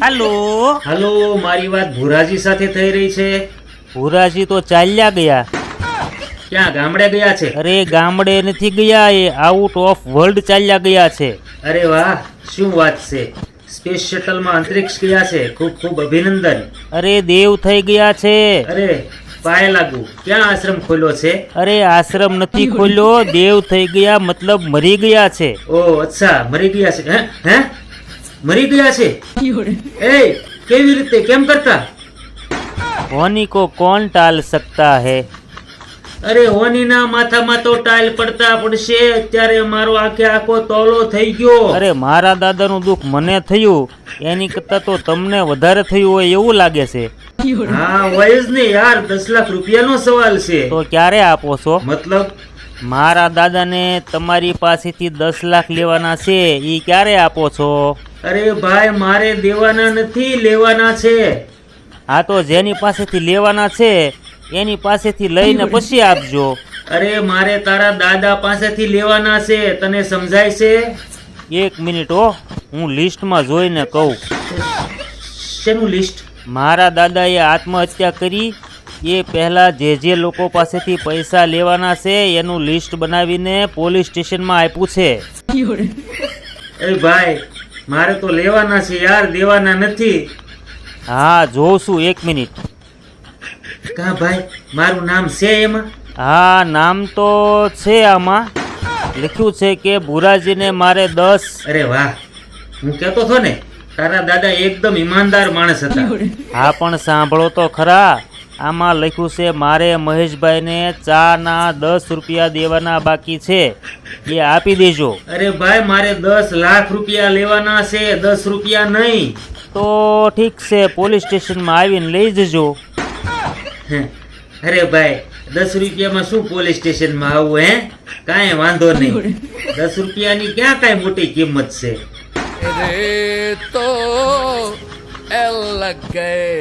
હાલો હાલો, મારી વાત ભુરાજી સાથે થઈ રહી છે? ભુરાજી તો ચાલ્યા ગયા. ક્યાં ગામડે ગયા છે? અરે ગામડે નથી ગયા, એ આઉટ ઓફ વર્લ્ડ ચાલ્યા ગયા છે. અરે વાહ, શું વાત છે! સ્પેસ શટલમાં અંતરિક્ષ ગયા છે. ખૂબ ખૂબ અભિનંદન. અરે દેવ થઈ ગયા છે. અરે પાય લાગુ. ક્યાં આશ્રમ ખોલ્યો છે? અરે આશ્રમ નથી ખોલ્યો, દેવ થઈ ગયા મતલબ મરી ગયા છે. ઓહ અચ્છા, મરી ગયા છે. હે હે મરી ગયા છે? એ કેવી રીતે, કેમ કરતા? હોની કો કોણ ટાલ સકતા હે? અરે હોનીના માથામાં તો ટાઇલ પડતા પડશે. અત્યારે મારો આખો તોલો થઈ ગયો. અરે મારા દાદાનું દુઃખ મને થયું એની કરતા તો તમને વધારે થયું હોય એવું લાગે છે. હા હોય જ ને યાર, 10 લાખ રૂપિયાનો સવાલ છે. તો ક્યારે આપો છો? મતલબ મારા દાદાને તમારી પાસેથી 10 લાખ લેવાના છે, ઈ ક્યારે આપો છો? અરે ભાઈ, મારે દેવાના નથી, લેવાના છે. હા તો જેની પાસેથી લેવાના છે એની પાસેથી લઈને પછી આપજો. અરે મારે તારા દાદા પાસેથી લેવાના છે, તને સમજાય છે? 1 મિનિટ હો, હું લિસ્ટમાં જોઈને કહું. શેનું લિસ્ટ? મારા દાદાએ આત્મહત્યા કરી એ પહેલાં જે લોકો પાસેથી પૈસા લેવાના છે એનું લિસ્ટ બનાવીને પોલીસ સ્ટેશનમાં આપ્યું છે. અરે ભાઈ, મારે તો લેવાના છે યાર, દેવાના નથી. હા જોઉં છું, 1 મિનિટ. કા ભાઈ, મારું નામ છે એમાં? હા નામ તો છે, આમાં લખ્યું છે કે ભુરાજીને મારે 10. અરે વાહ, હું કહેતો હતો ને તારા દાદા એકદમ ઈમાનદાર માણસ હતા. હા પણ સાંભળો તો ખરા, આમાં લખ્યું છે મારે મહેશભાઈને ચાના 10 રૂપિયા દેવાના બાકી છે, એ આપી દેજો. અરે ભાઈ, મારે 10 લાખ રૂપિયા લેવાના છે, 10 રૂપિયા નહીં. તો ઠીક છે, પોલીસ સ્ટેશનમાં આવીને લઈ જજો. અરે ભાઈ, 10 રૂપિયામાં શું પોલીસ સ્ટેશનમાં આવવું? હે, કાંઈ વાંધો નહીં. 10 રૂપિયાની ક્યાં કાંઈ મોટી કિંમત છે? तो एल लग गए.